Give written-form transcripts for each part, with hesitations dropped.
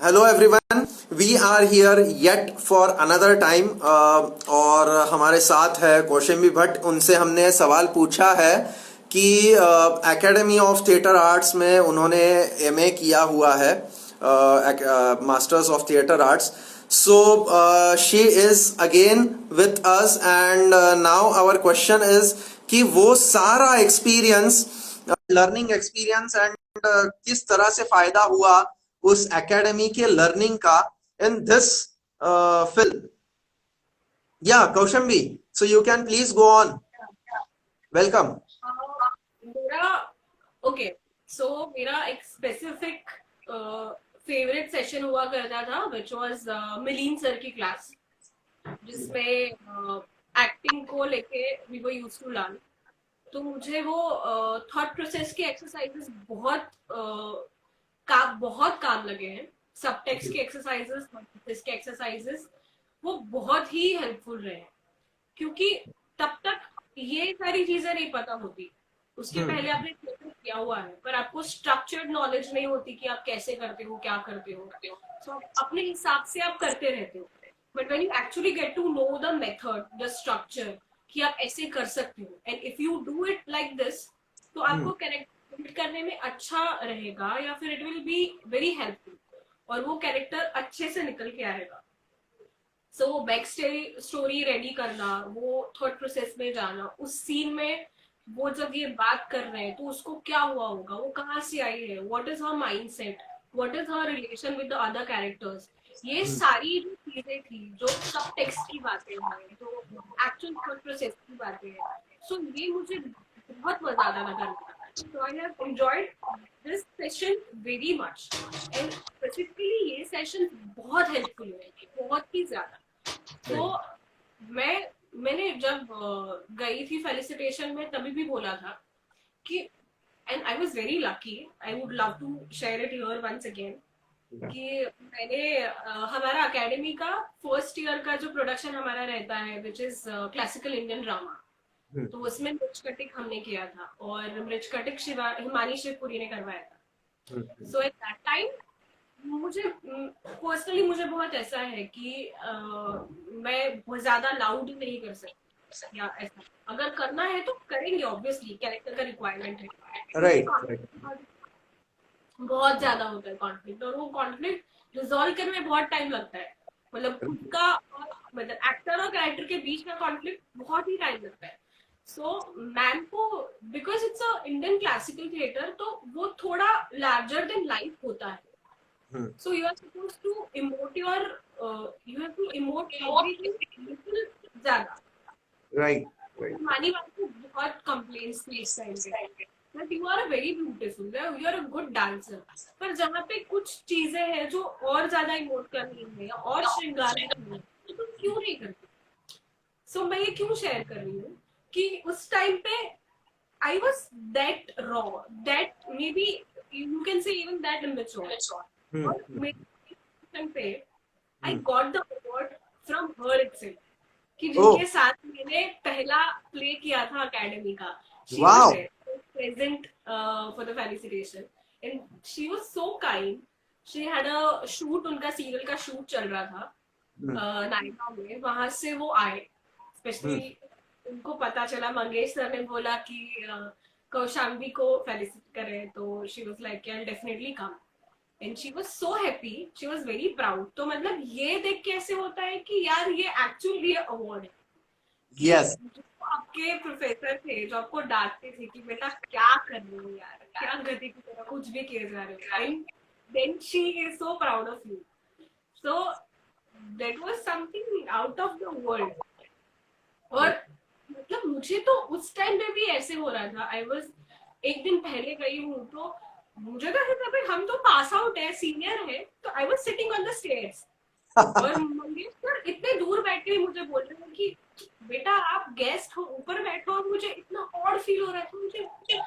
Hello everyone, we are here yet for another time. और हमारे साथ है कौशिम्बी भट्ट। उनसे हमने सवाल पूछा है कि एकेडमी ऑफ थिएटर आर्ट्स में उन्होंने एमए किया हुआ है, masters of theatre arts. So she is again with us and now our question is कि वो सारा एक्सपीरियंस, लर्निंग एक्सपीरियंस एंड किस तरह से फायदा हुआ उस एकेडमी के लर्निंग का इन this film. Yeah Kaushambi, so you can please go on. Welcome. मेरा ओके सो मेरा एक स्पेसिफिक फेवरेट सेशन हुआ करता था विच वाज मिलीन सर की क्लास, जिसमें एक्टिंग को लेके we were use to learn. तो मुझे वो थॉट प्रोसेस की एक्सरसाइजेस बहुत काम लगे हैं। सब टेक्स्ट की एक्सरसाइजेस, के एक्सरसाइजेस वो बहुत ही हेल्पफुल रहे हैं, क्योंकि तब तक ये सारी चीजें नहीं पता होती। उसके पहले आपने थिएटर किया हुआ है, पर आपको स्ट्रक्चर्ड नॉलेज नहीं होती कि आप कैसे करते हो, क्या करते हो। तो अपने हिसाब से आप करते रहते हो, but when you actually get to know the method, the structure, कि आप ऐसे कर सकते हो, and if you do it like this, तो आपको कैरेक्टर करने में अच्छा रहेगा, या फिर it will be very helpful, और वो कैरेक्टर अच्छे से निकल के आएगा। सो वो बैक स्टोरी रेडी करना, वो थॉट प्रोसेस में जाना, उस सीन में वो जब ये बात कर रहे हैं तो उसको क्या हुआ होगा, वो कहाँ से आई है, what is her mind set, what is her relation with the other characters. ये सारी जो चीजें थी, जो सब टेक्स्ट की बातें हैं, जो एक्चुअल थॉट प्रोसेस की बातें हैं, सो ये मुझे बहुत मजा आता था। So I have enjoyed this session very much, and specifically ये सेशन बहुत हेल्पफुल है, बहुत ही ज्यादा। तो मैंने जब गई थी फेलिसिटेशन में, तभी भी बोला था कि, and I was very lucky, I would love to share it here once again, कि मैंने हमारा एकेडमी का फर्स्ट ईयर का जो प्रोडक्शन हमारा रहता है, which is classical Indian drama, तो उसमें मृच कटिक हमने किया था, और मृच कटिक हिमानी शिवपुरी ने करवाया था। सो एट दैट टाइम मुझे पर्सनली मुझे बहुत ऐसा है कि मैं बहुत ज्यादा लाउड नहीं कर सकती, या ऐसा अगर करना है तो करेंगे, ऑब्वियसली कैरेक्टर का रिक्वायरमेंट है, क्योंकि राइट राइट। बहुत ज्यादा होता है कॉन्फ्लिक्ट, और वो कॉन्फ्लिक्ट रिजॉल्व करने में बहुत टाइम लगता है। मतलब खुद का और मतलब एक्टर और कैरेक्टर के बीच का कॉन्फ्लिक्ट बहुत ही टाइम लगता है। सो मैम को, because it's a Indian classical theatre, तो वो थोड़ा लार्जर देन लाइफ होता है। So you are supposed to emote you have to emote everything little ज्यादा। Right right. मानी बात को बहुत कंप्लेंट्स थी इस टाइम पे, but you are very beautiful, you are a good dancer. पर जहाँ पे कुछ चीजें हैं जो और ज्यादा इमोट करनी है या और श्रृंगार करनी है, तो तुम क्यों नहीं करते। सो मैं ये क्यों शेयर कर रही हूँ कि उस टाइम पे I was that raw, that may be you can say even that immature, और मेरे पे I got the award from her itself, कि ओह जिनके साथ मैंने पहला प्ले किया था एकेडमी का। She was wow. There present for the felicitation, and she was so kind. She had a shoot, उनका सीरियल का शूट चल रहा था नायका में, वहां से वो आए स्पेशली। उनको पता चला, मंगेश सर ने बोला कि कौशाम्बी को फेलिसिट करें, तो she was like I will definitely come, and she was so happy, she was very proud. तो मतलब ये देख के ऐसे होता है कि यार ये एक्चुअली अवार्ड है, कि यस। जो आपके प्रोफेसर थे, जो आपको डांटते थे कि बेटा क्या कर रहे हो यार, क्या गधे की तरह कुछ भी किए जा रहे हो, and then she is so proud of you. So that was something out of the world. और मतलब मुझे तो उस टाइम पे भी ऐसे हो रहा था, आई वाज एक दिन पहले गई हूँ, तो मुझे तो ऐसा था भाई हम तो पास आउट है, सीनियर है, तो I was sitting on the stairs, और मंगेश सर इतने दूर बैठ के मुझे बोल रहे हैं कि बेटा आप गेस्ट हो, ऊपर बैठो। और मुझे इतना ऑड फील हो रहा था, मुझे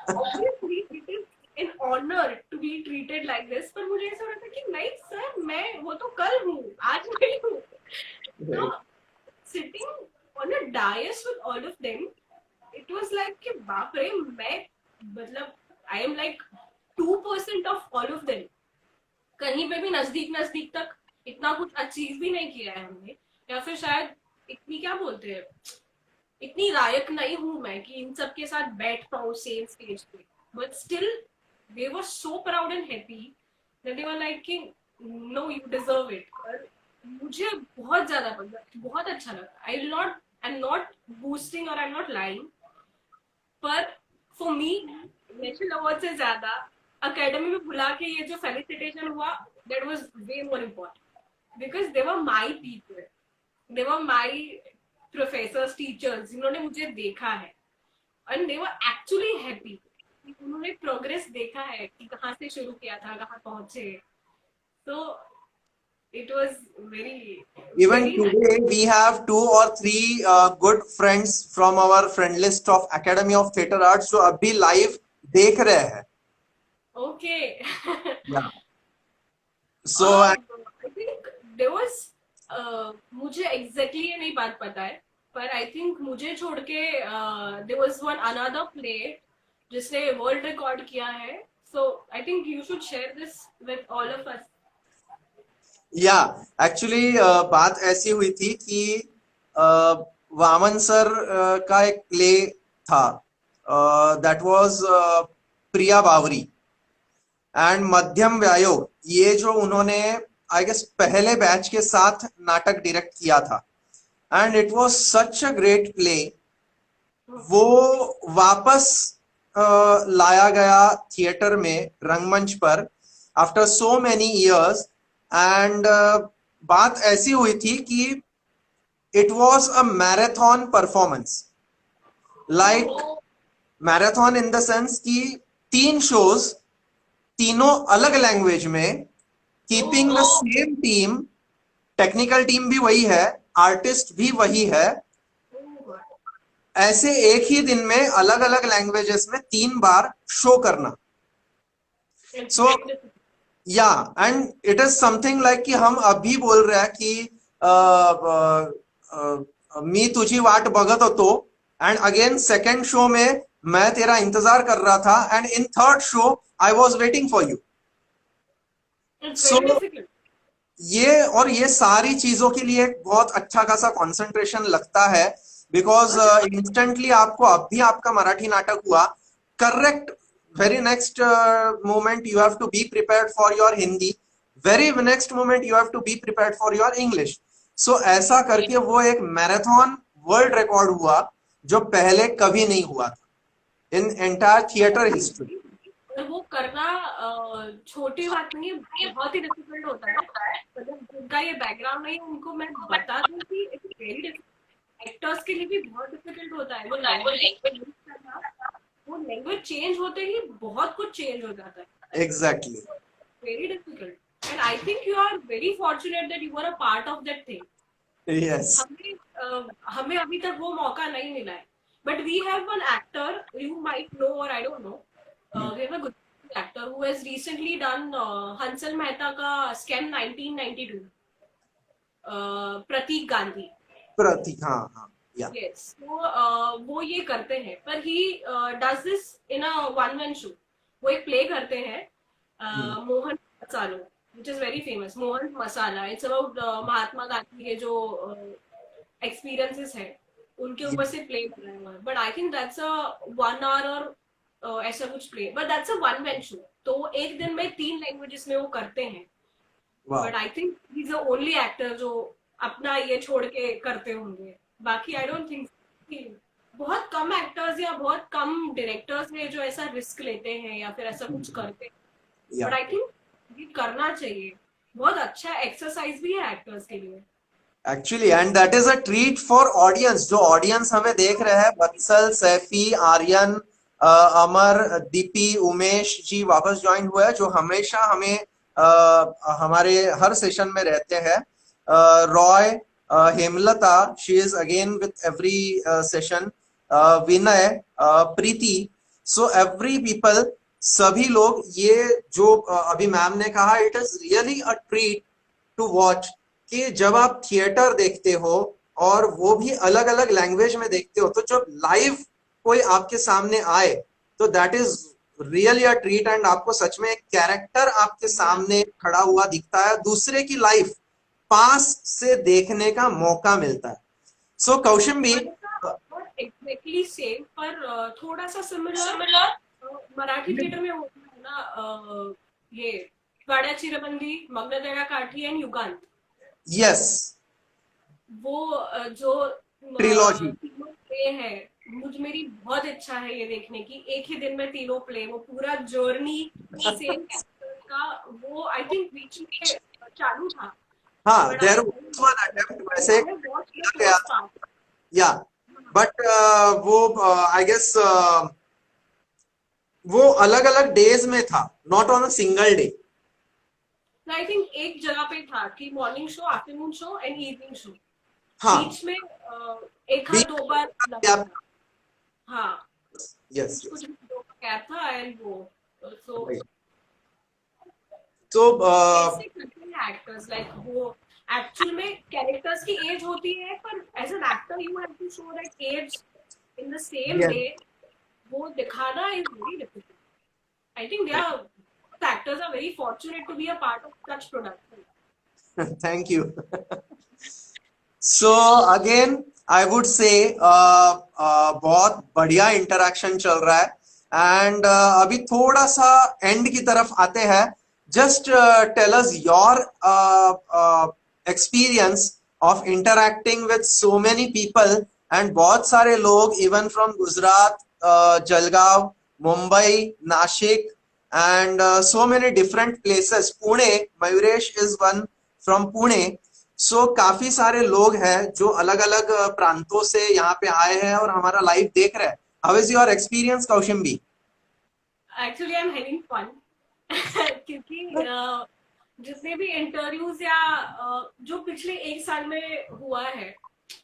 obviously it is an honour to be treated like this, पर मुझे ऐसा हो रहा था कि नहीं सर, मैं वो तो कल हूँ, आज नहीं हूँ। तो sitting on a dais with all of them, it was like कि बाप रे, मैं मतलब I am like 2% of all of them. कहीं पे भी नजदीक नजदीक तक इतना कुछ अचीव भी नहीं किया है हमने, या फिर शायद इतनी क्या बोलते हैं, इतनी लायक नहीं हूं मैं कि इन सब के साथ बैठ पाऊं सेम स्टेज पे, but still they were so proud and happy that they were like कि नो यू डिजर्व इट। और मुझे बहुत ज्यादा पसंद, बहुत अच्छा लगा। आई एम नॉट बूस्टिंग और आई एम नॉट लाइंग, पर फॉर मी नेशनल अवार्ड से ज्यादा अकेडमी में बुला के ये जो फेलिसिटेशन हुआ, that was way more important, because they were my people, they were my professors teachers जिन्होंने मुझे देखा है, and they were actually happy. उन्होंने प्रोग्रेस देखा है कि कहाँ से शुरू किया था कहाँ पहुंचे। तो it was very Even very today, we have two or three good friends from our friend list of Academy of Theatre Arts जो अभी live देख रहे हैं. Okay. Yeah. So I think there was, मुझे एग्जैक्टली ये नहीं बात पता है, पर आई थिंक मुझे छोड़ के there was one another play जिसने वर्ल्ड रिकॉर्ड किया है। So I think you should share this with all of us. Yeah actually बात ऐसी हुई थी कि वामन सर का एक प्ले था, that was Priya Bawri and Madhyam Vyayog, ये जो उन्होंने आई गेस पहले बैच के साथ नाटक डायरेक्ट किया था, and it was such a great play. वो वापस लाया गया थिएटर में, रंगमंच पर, after so many years. And बात ऐसी हुई थी कि it was a marathon performance, like marathon in the sense कि 3 शोज, तीनों अलग लैंग्वेज में, keeping the same team, technical team भी वही है, आर्टिस्ट भी वही है, ऐसे एक ही दिन में अलग अलग लैंग्वेजेस में 3 बार शो करना। सो या and it is something like कि हम अभी बोल रहे हैं कि मी तुझी वाट बघत होतो, एंड अगेन सेकेंड शो में मैं तेरा इंतजार कर रहा था, and in third show I was waiting for you. So ये सारी चीजों के लिए बहुत अच्छा खासा कंसंट्रेशन लगता है, बिकॉज इंस्टेंटली आपको अभी आपका मराठी नाटक हुआ, correct, very next moment you have to be prepared for your Hindi, very next moment you have to be prepared for your English. So ऐसा करके वो एक मैराथन वर्ल्ड रिकॉर्ड हुआ जो पहले कभी नहीं हुआ था इन एंटायर थिएटर हिस्ट्री। और वो करना छोटी बात नहीं है, बहुत ही डिफिकल्ट होता है। मतलब जिनका ये बैकग्राउंड नहीं है उनको मैं बता दूं कि इट्स वेरी डिफिकल्ट, एक्टर्स के लिए भी बहुत डिफिकल्ट होता है वो लैंग्वेज करना। वो लैंग्वेज चेंज होते ही बहुत कुछ चेंज हो जाता है। Exactly, very difficult, and I think you are very fortunate that you are a part of that thing. Yes, हमें अभी तक वो मौका नहीं मिला है, but we have one actor you might know और I don't know, we have a good actor who has recently done Hansal Mehta का स्कैम 1992, प्रतीक गांधी। प्रतीक, हाँ हाँ, या यस, वो ये करते हैं, पर he does this in a one man show. वो एक प्ले करते हैं, Mohan Masalo, which is very famous, Mohan Masala. It's about Mahatma Gandhi के जो एक्सपीरियंसेस है उनके ऊपर से प्ले बनाया हुआ है। But I think that's a 1 hour और ऐसा कुछ play, but that's a one man show. तो वो एक दिन में 3 लैंग्वेजेस में वो करते हैं। But I think he is the only actor जो अपना ये छोड़ के करते होंगे। बाकी आई डोंट थिंक, बहुत कम एक्टर्स या बहुत कम डायरेक्टर्स हैं जो ऐसा रिस्क लेते हैं या फिर ऐसा कुछ करते हैं। बट आई थिंक ये करना चाहिए, बहुत अच्छा एक्सरसाइज भी है एक्टर्स के लिए actually, and that is a treat for audience. जो ऑडियंस हमें देख रहे हैं, वत्सल, सैफी, आर्यन, अमर, दीपी, उमेश जी वापस ज्वाइन हुए हैं, जो हमेशा हमें हमारे हर सेशन में रहते हैं, Roy, Hemlata, she is again with every session, Vinay, Preeti, so every people, सभी लोग। ये जो अभी मैम ने कहा, it is really a treat to watch, कि जब आप थिएटर देखते हो और वो भी अलग अलग लैंग्वेज में देखते हो, तो जब लाइव कोई आपके सामने आए, तो that is really a treat, and आपको सच में एक कैरेक्टर आपके सामने खड़ा हुआ दिखता है, दूसरे की लाइफ पास से देखने का मौका मिलता है। सो कौशिम्बी, नॉट एग्जैक्टली सेम पर थोड़ा सा सिमिलर Similar. मराठी थिएटर में होता है ना, ये वाड्या चिरबंदी, मग्नदया काठी एंड युगांत। यस, वो जो ट्रिलॉजी। तीनों प्ले है, मेरी बहुत इच्छा है ये देखने की, एक ही दिन में तीनों प्ले, वो पूरा जर्नी सेम का, वो आई थिंक बीच में चालू था, हाँ, but there I was one attempt वैसे वॉच द किया गया फर्स्ट था, पार्ट। या बट वो आई गेस वो अलग अलग डेज में था, not on a single day. I think एक जगह पे था कि morning show, afternoon show and evening show, हाँ, बीच में एक हाथ दो बार लगा था। हाँ, यस कुछ यस, कुछ दो का गैप था एंड वो, सो तो ऐसे करते हैं एक्टर्स, लाइक वो एक्चुअल में कैरेक्टर्स की एज होती है, पर as an actor you have to show that age in the same yes, way, वो दिखाना is very difficult. I think they are actors are very fortunate to be a part of such production. Thank you. So again I would say बहुत बढ़िया interaction चल रहा है, and अभी थोड़ा सा एंड की तरफ आते हैं। Just tell us your experience of interacting with so many people, and बहुत सारे लोग even from Gujarat, Jalgaon, Mumbai, Nashik, and so many different places. Pune, Mayuresh is one from Pune. So काफी सारे लोग हैं जो अलग अलग प्रांतों से यहाँ पे आए हैं और हमारा लाइव देख रहे हैं। How is your experience Kaushimbi? Actually, I'm having fun क्योंकि जितने भी इंटरव्यूज या जो पिछले एक साल में हुआ है,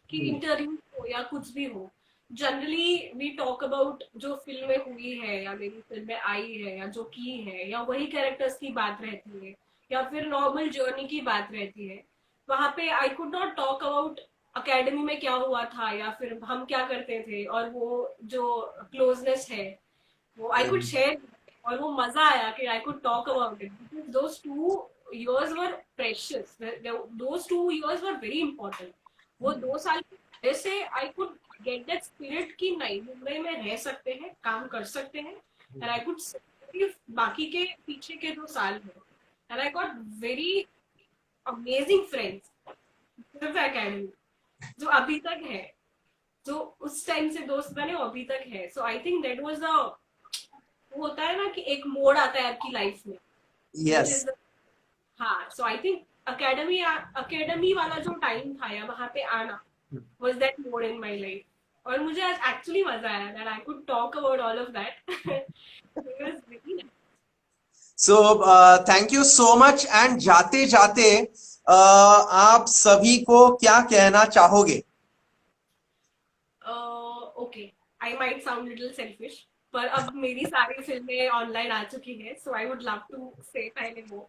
कि इंटरव्यू हो या कुछ भी हो, जनरली वी टॉक अबाउट जो फिल्में हुई है या मेरी फिल्में आई है या जो की है, या वही कैरेक्टर्स की बात रहती है, या फिर नॉर्मल जर्नी की बात रहती है। वहां पे I could not talk about academy में क्या हुआ था या फिर हम क्या करते थे, और वो जो क्लोजनेस है वो आई कुड शेयर, और वो मजा आया कि I could talk about it, because those 2 years were precious, those 2 years were very important. वो 2 साल की वजह से I could get that spirit कि नहीं, मुंबई में रह सकते हैं, काम कर सकते हैं, एंड आई कुड बाकी के पीछे के 2 साल हैं, and I got very amazing friends सिर्फ एकेडमी, जो अभी तक है, जो उस टाइम से दोस्त बने वो अभी तक है। So I think that was the, वो होता है ना कि एक मोड़ आता है आपकी लाइफ में, विच यस, इज, हाँ, सो आई थिंक अकेडमी वाला जो टाइम था या वहां पे आना वाज दैट मोड़ इन माय लाइफ, और मुझे आज एक्चुअली मजा आया that I could talk about all of that. It was very nice. So thank you so much, and जाते जाते आप सभी को क्या कहना चाहोगे? Okay, I might sound little selfish, पर अब मेरी सारी फिल्में ऑनलाइन आ चुकी है, so I would love to से पहले वो,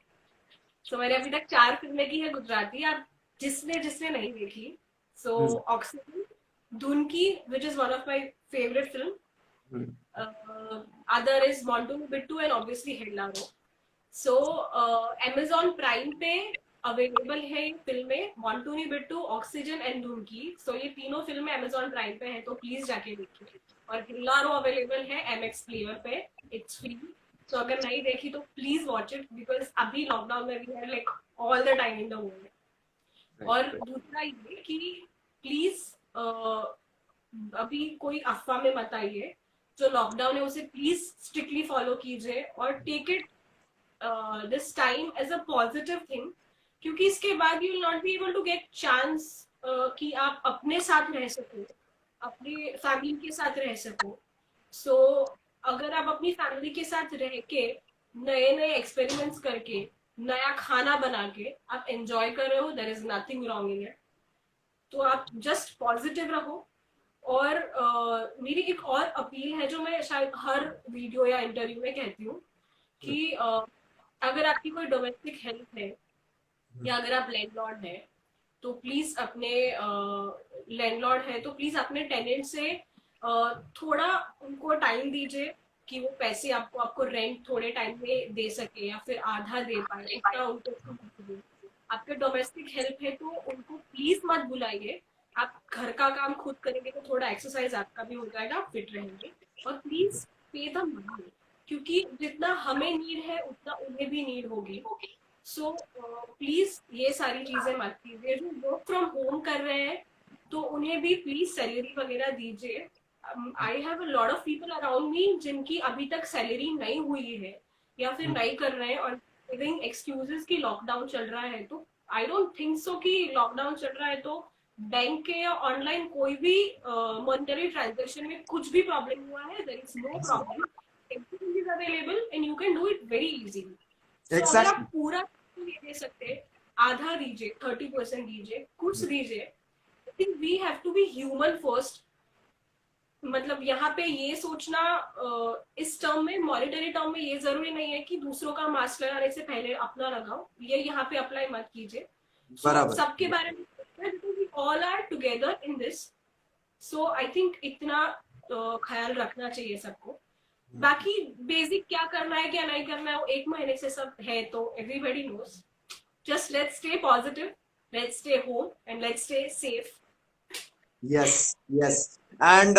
सो मैंने अभी तक 4 फिल्में की है गुजराती, आप जिसने जिसने नहीं देखी, सो ऑक्सीजन, धुन की which is one of my favourite film, other is Montu Bittu and obviously Hellaro. So Amazon prime पे अवेलेबल है ये फिल्में, मोंटूनी बिट्टू, ऑक्सीजन एंड धुन की। सो ये तीनों फिल्में अमेजॉन प्राइम पे है, तो प्लीज जाके देखिए। और हिल्लारो अवेलेबल है एमएक्स प्लेयर पे, इट्स फ्री, तो अगर नहीं देखी तो प्लीज वॉच इट, बिकॉज अभी लॉकडाउन में we have like all the time in the world. और दूसरा ये कि प्लीज अभी कोई अफवाह में मत आइए, जो लॉकडाउन है उसे प्लीज स्ट्रिक्टली फॉलो कीजिए, और take it this time as a positive thing, क्योंकि इसके बाद you will not be able to get chance कि आप अपने साथ रह सको, अपनी फैमिली के साथ रह सको। सो अगर आप अपनी फैमिली के साथ रह के नए नए एक्सपेरिमेंट्स करके नया खाना बना के आप एंजॉय कर रहे हो, there is nothing wrong in it, तो आप जस्ट पॉजिटिव रहो। और मेरी एक और अपील है जो मैं शायद हर वीडियो या इंटरव्यू में कहती हूँ, कि अगर आपकी कोई डोमेस्टिक हेल्प है या अगर आप लैंडलॉर्ड है, तो प्लीज अपने लैंडलॉर्ड है तो प्लीज अपने टेनेंट से थोड़ा उनको टाइम दीजिए, कि वो पैसे आपको रेंट थोड़े टाइम में दे सके या फिर आधा दे पाए, इतना उनको। आपके डोमेस्टिक हेल्प है तो उनको प्लीज मत बुलाइए। आप घर का काम खुद करेंगे तो थोड़ा एक्सरसाइज आपका भी हो जाएगा, आप फिट रहेंगे। और प्लीज पे द मनी, क्योंकि जितना हमें नीड है उतना उन्हें भी नीड होगी। सो प्लीज ये सारी चीजें मत कीजिए। जो वर्क फ्रॉम होम कर रहे हैं तो उन्हें भी प्लीज सैलरी वगैरह दीजिए। I have a lot of people around me जिनकी अभी तक सैलरी नहीं हुई है या फिर नहीं कर रहे हैं, और गिविंग एक्सक्यूजेस कि लॉकडाउन चल रहा है। तो आई डोंट थिंक सो कि लॉकडाउन चल रहा है तो बैंक के या ऑनलाइन कोई भी मॉनेटरी ट्रांजेक्शन में कुछ भी प्रॉब्लम हुआ है। There is no problem, everything is available and you can do it very easily. So अगर आप एग्जैक्टली। पूरा नहीं दे सकते, आधा दीजिए, 30% दीजिए, कुछ दीजिए। I think we have to be human first. मतलब यहाँ पे ये सोचना, इस टर्म में, मॉनिटरी टर्म में, ये जरूरी नहीं है कि दूसरों का मास्क लगाने से पहले अपना लगाओ, ये यहाँ पे अप्लाई मत कीजिए। सो बराबर। सबके बारे में all are together in this. So I think इतना ख्याल रखना चाहिए सबको। बाकी बेसिक क्या करना है क्या नहीं करना है वो एक महीने से सब है, तो everybody knows. Just let's stay positive, let's stay home and let's stay safe. Yes, yes. And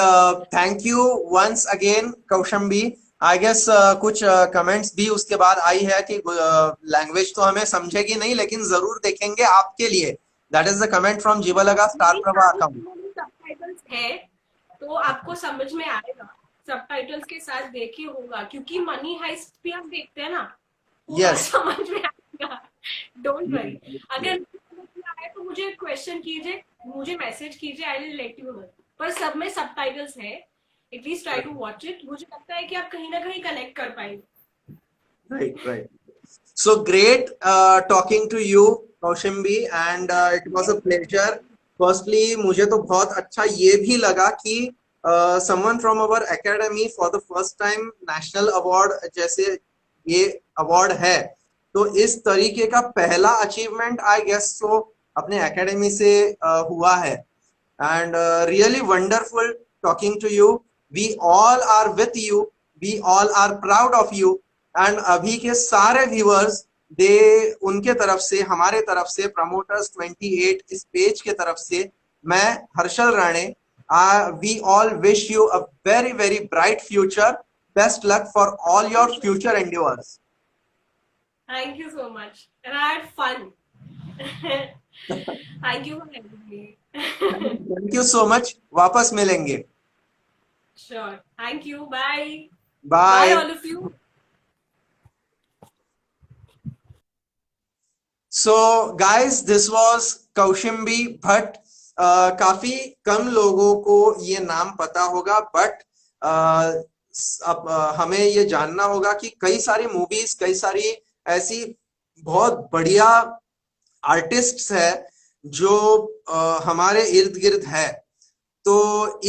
thank you once again, Kaushambi. I guess कुछ कमेंट्स भी उसके बाद आई है कि लैंग्वेज तो हमें समझेगी नहीं लेकिन जरूर देखेंगे आपके लिए। That is the comment from Jeevlaga star नहीं, प्रभा अकाउंट। सबटाइटल्स है तो आपको समझ में आएगा। सबटाइटल्स के साथ देखिए होगा, क्योंकि मनी हाइस्ट भी आप देखते हैं ना, पूरा यस। समझ में आएगा। Don't worry. अगर नहीं समझ में आए तो मुझे क्वेश्चन कीजिए, मुझे मैसेज कीजिए, I will let you know. पर सब में सबटाइटल्स है, at least try to watch it. मुझे लगता है कि आप कहीं ना कहीं कनेक्ट कर पाएंगे। Right, right. So great talking to you, कौशिम्बी, and it was a pleasure. Firstly, मुझे तो बहुत अच्छा ये भी लगा कि someone from our academy for the first time national award जैसे ये award है, तो इस तरीके का पहला अचीवमेंट आई गेस तो अपने एकेडमी से हुआ है। And really wonderful talking to you. We all are with you. We all are proud of you. And अभी के सारे viewers, दे उनके तरफ से, हमारे तरफ से, प्रमोटर्स 28 इस पेज के तरफ से, मैं Harshal Rane, we all wish you a very very bright future. Best luck for all your future endeavors. Thank you so much, and I had fun. Thank you for having me. Thank you so much. वापस मिलेंगे। Sure. Thank you. Bye. Bye, Bye. all of you. So guys, this was कौशिम्बी Bhatt. काफी कम लोगों को ये नाम पता होगा, but अब हमें ये जानना होगा कि कई सारी मूवीज, कई सारी ऐसी बहुत बढ़िया आर्टिस्ट्स है जो हमारे इर्द गिर्द है। तो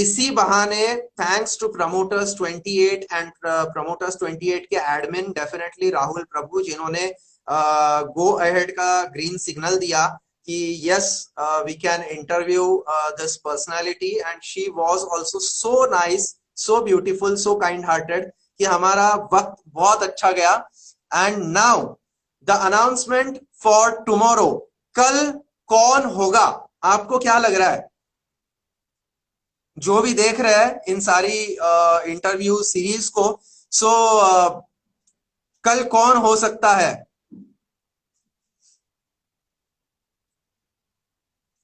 इसी बहाने thanks to promoters 28 and promoters 28 के एडमिन डेफिनेटली राहुल प्रभु, जिन्होंने गो अहेड का ग्रीन सिग्नल दिया कि yes we can interview this personality, and she was also so nice, so beautiful, so kind hearted कि हमारा वक्त बहुत अच्छा गया। And now the announcement for tomorrow. कल कौन होगा? आपको क्या लग रहा है? जो भी देख रहे हैं इन सारी इंटरव्यू सीरीज को, सो कल कौन हो सकता है?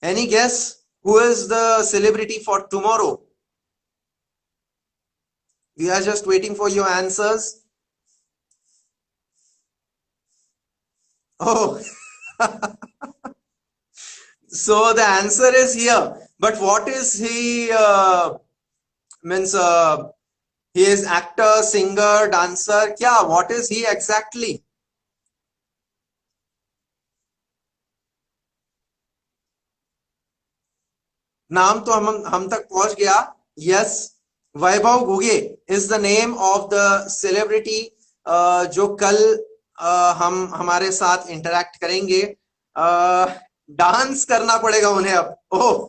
Any guess who is the celebrity for tomorrow? We are just waiting for your answers. Oh, so the answer is here. But what is he? Means he is actor, singer, dancer. क्या? What is he exactly? नाम तो हम तक पहुंच गया। Yes, Vaibhav Ghuge is the name of the celebrity जो कल हमारे साथ इंटरैक्ट करेंगे। डांस करना पड़ेगा उन्हें अब। Oh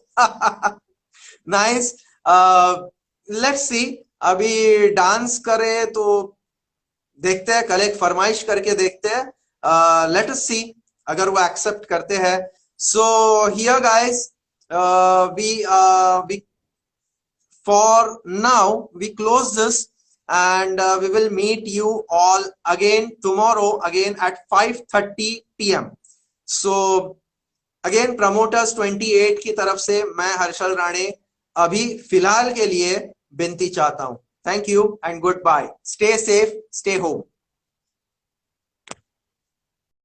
nice. लेट्स सी अभी डांस करे तो देखते हैं, कल एक फरमाइश करके देखते हैं, लेट अस सी अगर वो एक्सेप्ट करते हैं। So here guys, we for now we close this, and we will meet you all again tomorrow again at 5:30 p.m. So again promoters 28 की तरफ से मैं हर्षल राणे अभी फिलहाल के लिए विनती चाहता हूं। Thank you and goodbye. Stay safe, stay home.